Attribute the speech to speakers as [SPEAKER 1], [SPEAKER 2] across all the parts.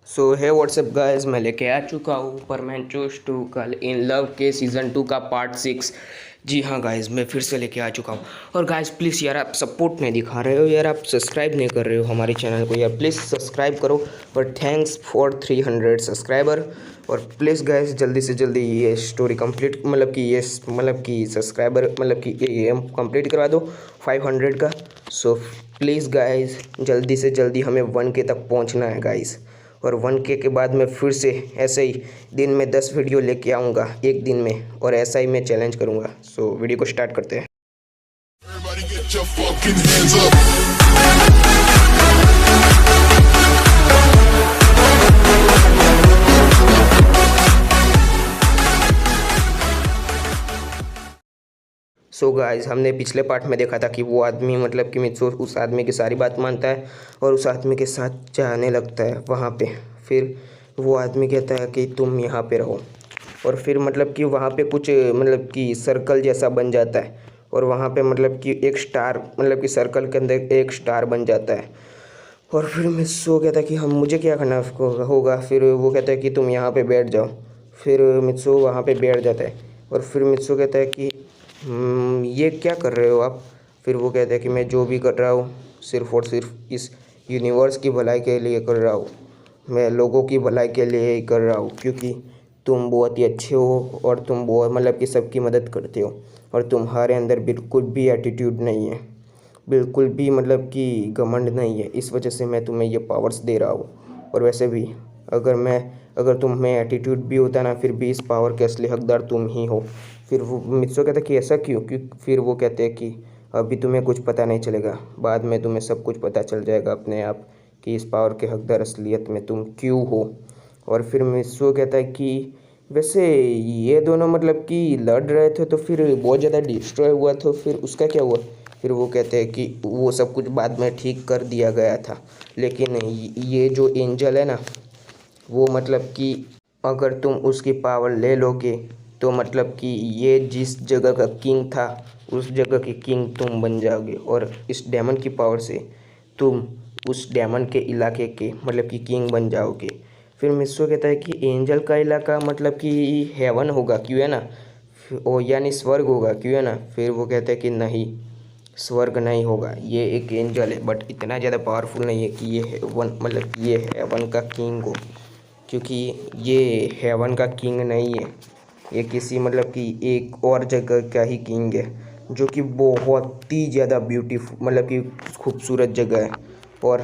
[SPEAKER 1] सो है WhatsApp guys, मैं लेके आ चुका हूँ परमैन चोस्ट 2 कल इन लव के सीज़न 2 का पार्ट 6। जी हाँ गाइस, मैं फिर से लेके आ चुका हूँ। और गाइस प्लीज़ यार, आप सपोर्ट नहीं दिखा रहे हो यार, आप सब्सक्राइब नहीं कर रहे हो हमारे चैनल को यार, प्लीज़ सब्सक्राइब करो। और थैंक्स फॉर 300 सब्सक्राइबर। और प्लीज़ गाइस जल्दी से जल्दी ये स्टोरी कंप्लीट मतलब कि सब्सक्राइबर ये कंप्लीट करवा दो 500 का। सो प्लीज़ गाइस जल्दी से जल्दी हमें 1K तक पहुँचना है गाइस। और 1K के बाद मैं फिर से ऐसे ही दिन में 10 वीडियो लेके आऊँगा एक दिन में, और ऐसा ही मैं चैलेंज करूँगा। सो वीडियो को स्टार्ट करते हैं।
[SPEAKER 2] Everybody get your fucking hands up.
[SPEAKER 1] So guys, हमने पिछले पार्ट में देखा था कि वो आदमी मतलब कि मित्सो उस आदमी की सारी बात मानता है और उस आदमी के साथ जाने लगता है वहाँ पे। फिर वो आदमी कहता है कि तुम यहाँ पे रहो, और फिर मतलब कि वहाँ पे कुछ मतलब कि सर्कल जैसा बन जाता है, और वहाँ पे मतलब कि एक स्टार मतलब कि सर्कल के अंदर एक स्टार बन जाता है। और फिर मित्सो कहता है कि हम मुझे क्या करना होगा। फिर वो कहता है कि तुम यहाँ पे बैठ जाओ। फिर मित्सो वहाँ पे बैठ जाता है, और फिर मित्सो कहता है कि ये क्या कर रहे हो आप। फिर वो कहता है कि मैं जो भी कर रहा हूँ सिर्फ़ और सिर्फ इस यूनिवर्स की भलाई के लिए कर रहा हूँ, मैं लोगों की भलाई के लिए ही कर रहा हूँ, क्योंकि तुम बहुत ही अच्छे हो और तुम बहुत मतलब कि सबकी मदद करते हो, और तुम्हारे अंदर बिल्कुल भी एटीट्यूड नहीं है, बिल्कुल भी मतलब कि घमंड नहीं है। इस वजह से मैं तुम्हें ये पावर्स दे रहा हूँ। और वैसे भी अगर तुम में एटीट्यूड भी होता ना, फिर भी इस पावर के असली हकदार तुम ही हो। फिर वो मित्सो कहता है कि ऐसा क्यों फिर वो कहते हैं कि अभी तुम्हें कुछ पता नहीं चलेगा, बाद में तुम्हें सब कुछ पता चल जाएगा अपने आप कि इस पावर के हकदार असलियत में तुम क्यों हो। और फिर मित्सो कहता है कि वैसे ये दोनों मतलब कि लड़ रहे थे तो फिर बहुत ज़्यादा डिस्ट्रॉय हुआ, तो फिर उसका क्या हुआ। फिर वो कहते हैं कि वो सब कुछ बाद में ठीक कर दिया गया था, लेकिन ये जो एंजल है ना, वो मतलब कि अगर तुम उसकी पावर ले लोगे तो मतलब कि ये जिस जगह का किंग था उस जगह की किंग तुम बन जाओगे, और इस डेमन की पावर से तुम उस डेमन के इलाके के मतलब कि किंग बन जाओगे। फिर मिस्सो कहता है कि एंजल का इलाका मतलब कि हेवन होगा क्यों, है ना, ओ यानी स्वर्ग होगा क्यों, है ना। फिर वो कहते हैं कि नहीं, स्वर्ग नहीं होगा, ये एक एंजल है बट इतना ज़्यादा पावरफुल नहीं है कि ये हेवन मतलब ये हेवन का किंग हो, क्योंकि ये हेवन का किंग नहीं है, ये किसी मतलब कि एक और जगह का ही किंग है, जो कि बहुत ही ज़्यादा ब्यूटीफुल मतलब कि खूबसूरत जगह है, और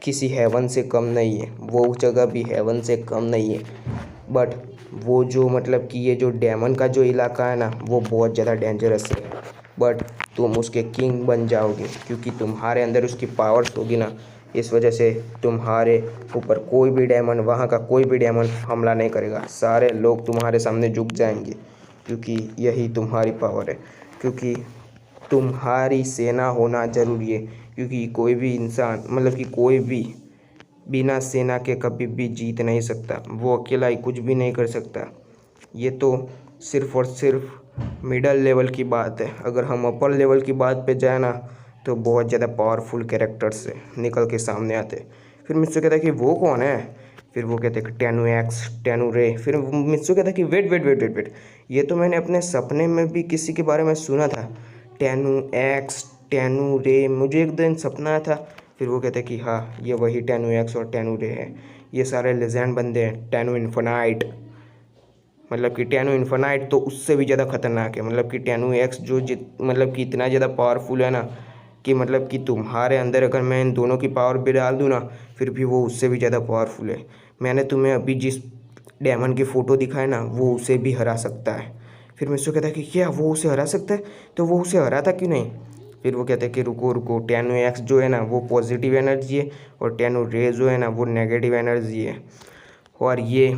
[SPEAKER 1] किसी हेवन से कम नहीं है, वो जगह भी हेवन से कम नहीं है। बट वो जो मतलब कि ये जो डेमन का जो इलाका है ना, वो बहुत ज़्यादा डेंजरस है। बट तुम उसके किंग बन जाओगे क्योंकि तुम्हारे अंदर उसकी पावर्स होगी ना, इस वजह से तुम्हारे ऊपर कोई भी डेमन, वहाँ का कोई भी डेमन हमला नहीं करेगा, सारे लोग तुम्हारे सामने झुक जाएंगे, क्योंकि यही तुम्हारी पावर है। क्योंकि तुम्हारी सेना होना ज़रूरी है, क्योंकि कोई भी इंसान मतलब कि कोई भी बिना सेना के कभी भी जीत नहीं सकता, वो अकेला ही कुछ भी नहीं कर सकता। ये तो सिर्फ़ और सिर्फ मिडल लेवल की बात है। अगर हम अपर लेवल की बात पे जाए ना, तो बहुत ज़्यादा पावरफुल कैरेक्टर्स से निकल के सामने आते। फिर मित्सु कहता है कि वो कौन है। फिर वो कहते हैं कि टेनु एक्स, टेनु रे। फिर मित्सु कहता है कि wait wait wait wait wait, ये तो मैंने अपने सपने में भी किसी के बारे में सुना था, टेनु एक्स टेनु रे, मुझे एक दिन सपना आया था। फिर वो कहते हैं कि हाँ, ये वही टेनु एक्स और टेनु रे है, ये सारे लेजेंड बंदे हैं। टेनु इन्फिनाइट मतलब कि टेनु इन्फिनाइट तो उससे भी ज़्यादा खतरनाक है, मतलब कि टेनु एक्स जो मतलब कि इतना ज़्यादा पावरफुल है ना, कि मतलब कि तुम्हारे अंदर अगर मैं इन दोनों की पावर भी डाल दूँ ना, फिर भी वो उससे भी ज़्यादा पावरफुल है। मैंने तुम्हें अभी जिस डेमन की फ़ोटो दिखाई ना, वो उसे भी हरा सकता है। फिर मिस्सो कहता है कि क्या वो उसे हरा सकता है, तो वो उसे हराता क्यों नहीं। फिर वो कहते हैं कि रुको रुको, टेनु एक्स जो है ना वो पॉजिटिव एनर्जी है, और टेनु रे जो है ना वो नेगेटिव एनर्जी है, और ये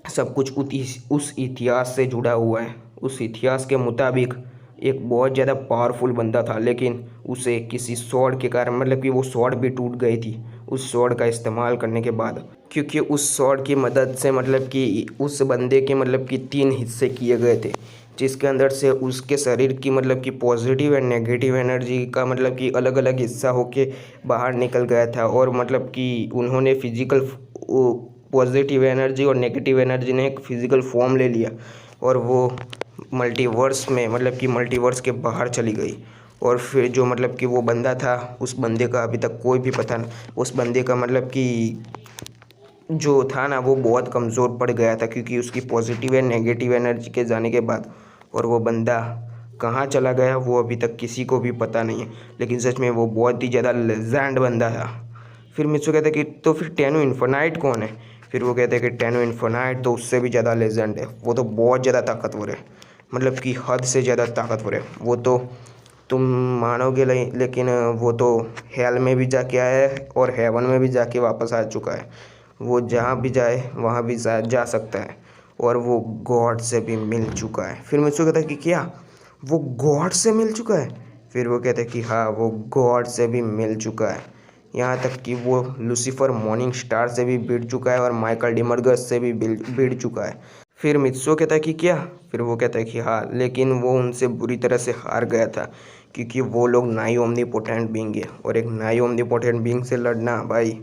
[SPEAKER 1] सब कुछ उस इतिहास से जुड़ा हुआ है। उस इतिहास के मुताबिक एक बहुत ज़्यादा पावरफुल बंदा था, लेकिन उसे किसी स्वॉर्ड के कारण मतलब कि वो स्वॉर्ड भी टूट गई थी उस स्वॉर्ड का इस्तेमाल करने के बाद, क्योंकि उस स्वॉर्ड की मदद से मतलब कि उस बंदे के मतलब कि 3 हिस्से किए गए थे, जिसके अंदर से उसके शरीर की मतलब कि पॉजिटिव एंड नेगेटिव एनर्जी का मतलब कि अलग अलग हिस्सा होके बाहर निकल गया था, और मतलब कि उन्होंने वो पॉजिटिव एनर्जी और नेगेटिव एनर्जी ने एक फिजिकल फॉर्म ले लिया और वो मल्टीवर्स में मतलब कि मल्टीवर्स के बाहर चली गई। और फिर जो मतलब कि वो बंदा था, उस बंदे का अभी तक कोई भी पता नहीं, उस बंदे का मतलब कि जो था ना वो बहुत कमज़ोर पड़ गया था क्योंकि उसकी पॉजिटिव एंड नेगेटिव एनर्जी के जाने के बाद। और वो बंदा कहाँ चला गया वो अभी तक किसी को भी पता नहीं है, लेकिन सच में वो बहुत ही ज़्यादा लेजेंड बंदा था। फिर मित्सु कहते कि तो फिर टेनो इन्फेनाइट कौन है? फिर वो कहते हैं कि टेनो इन्फेनाइट तो उससे भी ज़्यादा लेजेंड है, वो तो बहुत ज़्यादा ताकतवर है, मतलब कि हद से ज़्यादा ताकतवर है। वो तो तुम मानोगे नहीं, लेकिन वो तो हेल में भी जाके आया है और हेवन में भी जाके वापस आ चुका है। वो जहाँ भी जाए वहाँ भी जा सकता है और वो गॉड से भी मिल चुका है। फिर मुझसे कहता है कि क्या वो गॉड से मिल चुका है? फिर वो कहता है कि हाँ वो गॉड से भी मिल चुका है, यहाँ तक कि वो लूसीफर मॉर्निंग स्टार से भी भिड़ चुका है और माइकल डिमर्गस से भी भिड़ चुका है। फिर मित्सो कहता है कि क्या? फिर वो कहता है कि हाँ, लेकिन वो उनसे बुरी तरह से हार गया था क्योंकि वो लोग नाई ओमनीपोटेंट बीइंग है और एक नाई ओमनीपोटेंट बीइंग से लड़ना भाई,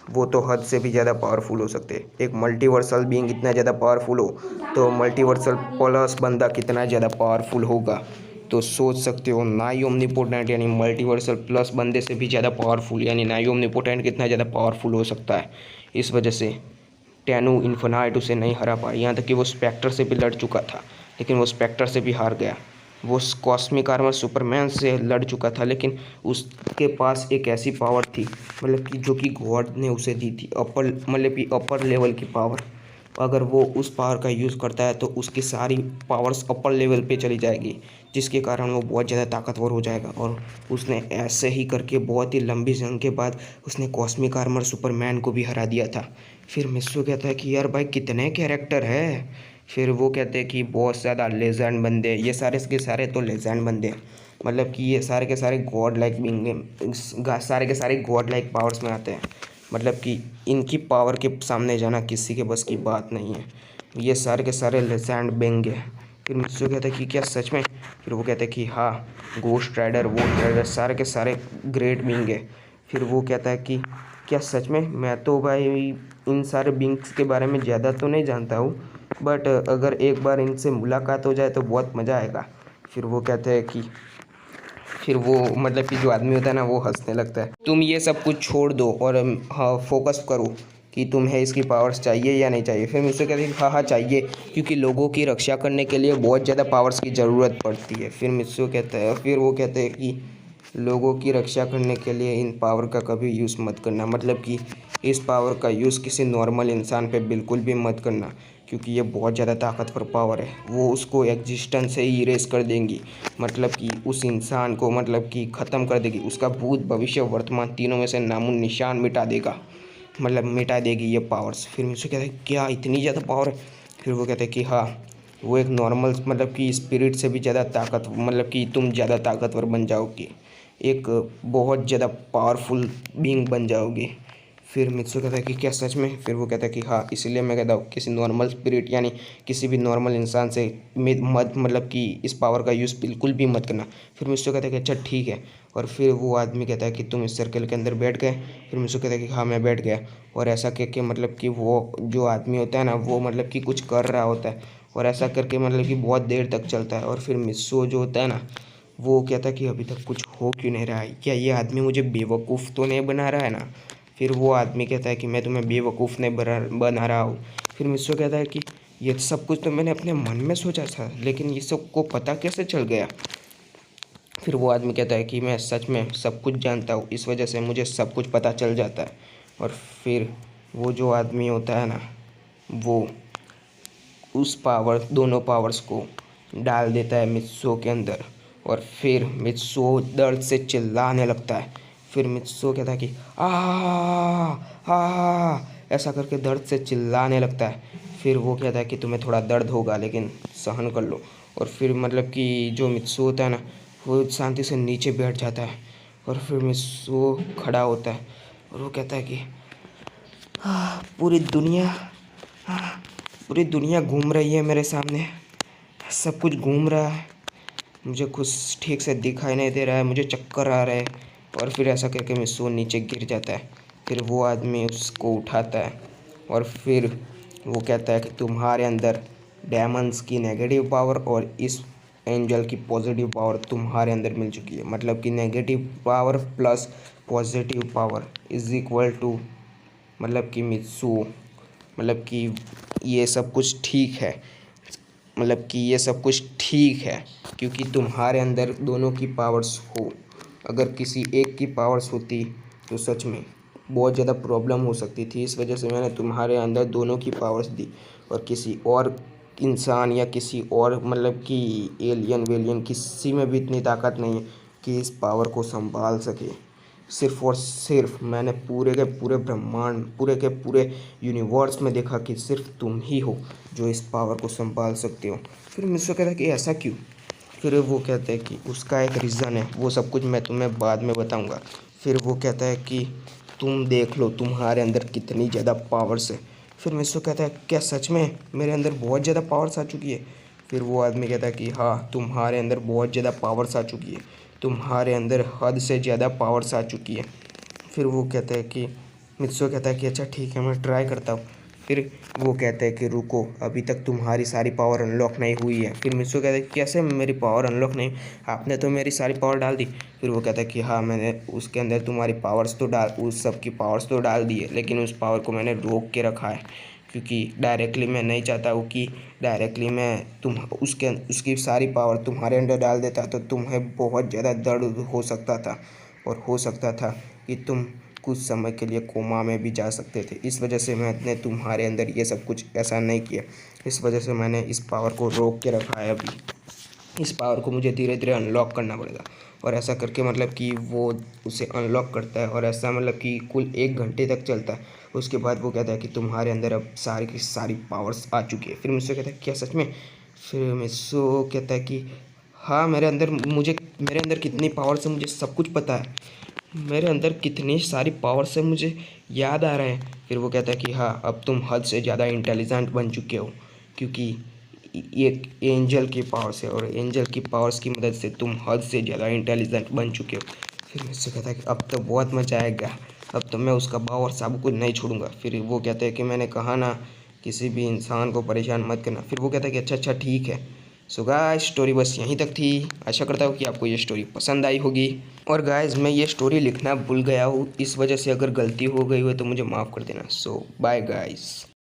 [SPEAKER 1] वो तो हद से भी ज़्यादा पावरफुल हो सकते हैं। एक मल्टीवर्सल बीइंग इतना ज़्यादा पावरफुल हो तो मल्टीवर्सल प्लस बंदा कितना ज़्यादा पावरफुल होगा, तो सोच सकते हो नाई ओमनीपोटेंट यानी मल्टीवर्सल प्लस बंदे से भी ज़्यादा पावरफुल यानी नाई ओमनीपोटेंट कितना ज़्यादा पावरफुल हो सकता है। इस वजह से टेनो इन्फेनाइट उसे नहीं हरा पाया, यहाँ तक कि वो स्पेक्टर से भी लड़ चुका था लेकिन वो स्पेक्टर से भी हार गया। वो कॉस्मिक आर्मर सुपरमैन से लड़ चुका था लेकिन उसके पास एक ऐसी पावर थी मतलब कि जो कि गॉड ने उसे दी थी, अपर मतलब कि अपर लेवल की पावर। अगर वो उस पावर का यूज़ करता है तो उसकी सारी पावर्स अपर लेवल पे चली जाएगी, जिसके कारण वो बहुत ज़्यादा ताकतवर हो जाएगा। और उसने ऐसे ही करके बहुत ही लंबी जंग के बाद उसने कॉस्मिक आर्मर सुपरमैन को भी हरा दिया था। फिर मिस्सू कहता है कि यार भाई कितने कैरेक्टर है? फिर वो कहते हैं कि बहुत ज़्यादा लेजेंड बंदे, ये सारे के सारे तो लेजेंड बंदे हैं, मतलब कि ये सारे के सारे गॉड लाइक बीइंग, सारे के सारे गॉड लाइक पावर्स में आते हैं, मतलब कि इनकी पावर के सामने जाना किसी के बस की बात नहीं है। ये सारे के सारे लेजेंड बेंग है। फिर मुझसे कहता है कि क्या सच में? फिर वो कहते हैं कि हाँ, गोस्ट राइडर वो राइडर सारे के सारे ग्रेट बींग है। फिर वो कहता है कि क्या सच में? मैं तो भाई इन सारे बींग्स के बारे में ज़्यादा तो नहीं जानता हूँ, बट अगर एक बार इनसे मुलाकात हो जाए तो बहुत मज़ा आएगा। फिर वो कहते हैं कि फिर वो मतलब कि जो आदमी होता है ना वो हंसने लगता है। तुम ये सब कुछ छोड़ दो और हाँ फोकस करो कि तुम्हें इसकी पावर्स चाहिए या नहीं चाहिए। फिर मुझसे कहते हैं कि हाँ हाँ चाहिए, क्योंकि लोगों की रक्षा करने के लिए बहुत ज़्यादा पावर्स की ज़रूरत पड़ती है। फिर मुझसे कहता है, फिर वो कहते हैं कि लोगों की रक्षा करने के लिए इन पावर का कभी यूज़ मत करना, मतलब कि इस पावर का यूज़ किसी नॉर्मल इंसान पे बिल्कुल भी मत करना, क्योंकि ये बहुत ज़्यादा ताकतवर पावर है। वो उसको एग्जिस्टेंस से ही इरेज कर देंगी, मतलब कि उस इंसान को मतलब कि ख़त्म कर देगी, उसका भूत भविष्य वर्तमान तीनों में से नामो निशान मिटा देगा, मतलब मिटा देगी ये पावर्स। फिर मुझसे कहते हैं क्या इतनी ज़्यादा पावर है? फिर वो कहते हैं कि हाँ, वो एक नॉर्मल मतलब कि स्पिरिट से भी ज़्यादा ताकत, मतलब कि तुम ज़्यादा ताकतवर बन जाओगी, एक बहुत ज़्यादा पावरफुल बीइंग बन जाओगी। फिर मित्सु कहता है कि क्या सच में? फिर वो कहता है कि हाँ, इसलिए मैं कहता हूँ किसी नॉर्मल स्पिरिट यानी किसी भी नॉर्मल इंसान से मत मतलब कि इस पावर का यूज़ बिल्कुल भी मत करना। फिर मित्सु कहता है कि अच्छा ठीक है। और फिर वो आदमी कहता है कि तुम इस सर्कल के अंदर बैठ गए? फिर मित्सु कहता है कि हाँ मैं बैठ गया। और ऐसा कह के मतलब कि वो जो आदमी होता है ना वो मतलब कि कुछ कर रहा होता है और ऐसा करके मतलब कि बहुत देर तक चलता है। और फिर मित्सु जो होता है ना वो कहता है कि अभी तक कुछ हो क्यों नहीं रहा है, क्या ये आदमी मुझे बेवकूफ़ तो नहीं बना रहा है ना? फिर वो आदमी कहता है कि मैं तुम्हें बेवकूफ़ नहीं बना रहा हूँ। फिर मिस्सो कहता है कि ये सब कुछ तो मैंने अपने मन में सोचा था, लेकिन ये सबको पता कैसे चल गया? फिर वो आदमी कहता है कि मैं सच में सब कुछ जानता हूँ, इस वजह से मुझे सब कुछ पता चल जाता है। और फिर वो जो आदमी होता है ना वो उस दोनों पावर्स को डाल देता है मित्सो के अंदर और फिर मित्सो दर्द से चिल्लाने लगता है। फिर मित्सो कहता है कि आ ऐसा करके दर्द से चिल्लाने लगता है। फिर वो कहता है कि तुम्हें थोड़ा दर्द होगा लेकिन सहन कर लो। और फिर मतलब कि जो मित्सो होता है ना वो शांति से नीचे बैठ जाता है और फिर मित्सो खड़ा होता है और वो कहता है कि पूरी दुनिया घूम रही है मेरे सामने, सब कुछ घूम रहा है, मुझे कुछ ठीक से दिखाई नहीं दे रहा है, मुझे चक्कर आ रहा है। और फिर ऐसा करके मित्सो नीचे गिर जाता है। फिर वो आदमी उसको उठाता है और फिर वो कहता है कि तुम्हारे अंदर डेमन्स की नेगेटिव पावर और इस एंजल की पॉजिटिव पावर तुम्हारे अंदर मिल चुकी है। मतलब कि negative power plus positive power is equal to, मतलब कि मित्सु, मतलब कि ये सब कुछ ठीक है। मतलब कि ये सब कुछ ठीक है क्योंकि तुम्हारे अंदर दोनों की पावर्स हो। अगर किसी एक की पावर्स होती तो सच में बहुत ज़्यादा प्रॉब्लम हो सकती थी। इस वजह से मैंने तुम्हारे अंदर दोनों की पावर्स दी, और किसी और इंसान या किसी और मतलब कि एलियन वेलियन किसी में भी इतनी ताकत नहीं है कि इस पावर को संभाल सके। सिर्फ और सिर्फ मैंने पूरे के पूरे ब्रह्मांड, पूरे के पूरे यूनिवर्स में देखा कि सिर्फ तुम ही हो जो इस पावर को संभाल सकते हो। फिर मुझसे कहता है कि ऐसा क्यों? फिर वो कहता है कि उसका एक रीज़न है, वो सब कुछ मैं तुम्हें बाद में बताऊंगा। फिर वो कहता है कि तुम देख लो तुम्हारे अंदर कितनी ज़्यादा पावर्स है। फिर मुझसे कहता है क्या सच में मेरे अंदर बहुत ज़्यादा पावर्स आ चुकी है? फिर वो आदमी कहता है कि हाँ, तुम्हारे अंदर बहुत ज़्यादा पावर्स आ चुकी है, तुम्हारे अंदर हद से ज़्यादा पावर्स आ चुकी है। फिर वो कहता है कि मित्सो कहता है कि अच्छा ठीक है, मैं ट्राई करता हूँ। फिर वो कहता है कि रुको, अभी तक तुम्हारी सारी पावर अनलॉक नहीं हुई है। फिर मित्सो कहता है कि कैसे मेरी पावर अनलॉक नहीं, आपने तो मेरी सारी पावर डाल दी। फिर वो कहता है कि हाँ, मैंने उसके अंदर तुम्हारी पावर्स तो डाल, उस सब की पावर्स तो डाल दी है, लेकिन उस पावर को मैंने रोक के रखा है क्योंकि डायरेक्टली मैं नहीं चाहता हूँ कि डायरेक्टली मैं उसकी सारी पावर तुम्हारे अंदर डाल देता तो तुम्हें बहुत ज़्यादा दर्द हो सकता था, और हो सकता था कि तुम कुछ समय के लिए कोमा में भी जा सकते थे। इस वजह से मैंने तुम्हारे अंदर ये सब कुछ ऐसा नहीं किया। इस वजह से मैंने इस पावर को रोक के रखा है। अभी इस पावर को मुझे धीरे धीरे अनलॉक करना पड़ेगा, और ऐसा करके मतलब कि वो उसे अनलॉक करता है, और ऐसा मतलब कि कुल 1 घंटे तक चलता है। उसके बाद वो कहता है कि तुम्हारे अंदर अब सारी की सारी पावर्स आ चुकी है। फिर मुझसे कहता है क्या सच में? फिर मुझसे कहता है कि हाँ, मेरे अंदर कितनी पावर्स है मुझे सब कुछ पता है, मेरे अंदर कितनी सारी पावर्स है मुझे याद आ रहा है। फिर वो कहता है कि हाँ, अब तुम हद से ज़्यादा इंटेलिजेंट बन चुके हो क्योंकि एक एंजल की पावर्स है, और एंजल की पावर्स की मदद से तुम हद से ज़्यादा इंटेलिजेंट बन चुके हो। फिर मुझसे कहता है कि अब तो बहुत मज़ा आएगा, अब तो मैं उसका भाव और सब कुछ नहीं छोड़ूंगा। फिर वो कहता है कि मैंने कहा ना, किसी भी इंसान को परेशान मत करना। फिर वो कहता है कि अच्छा अच्छा ठीक है। सो गाइस, स्टोरी बस यहीं तक थी। आशा करता हूँ कि आपको ये स्टोरी पसंद आई होगी। और गाइस, मैं ये स्टोरी लिखना भूल गया हूँ, इस वजह से अगर गलती हो गई हो तो मुझे माफ़ कर देना। सो बाय गाइस।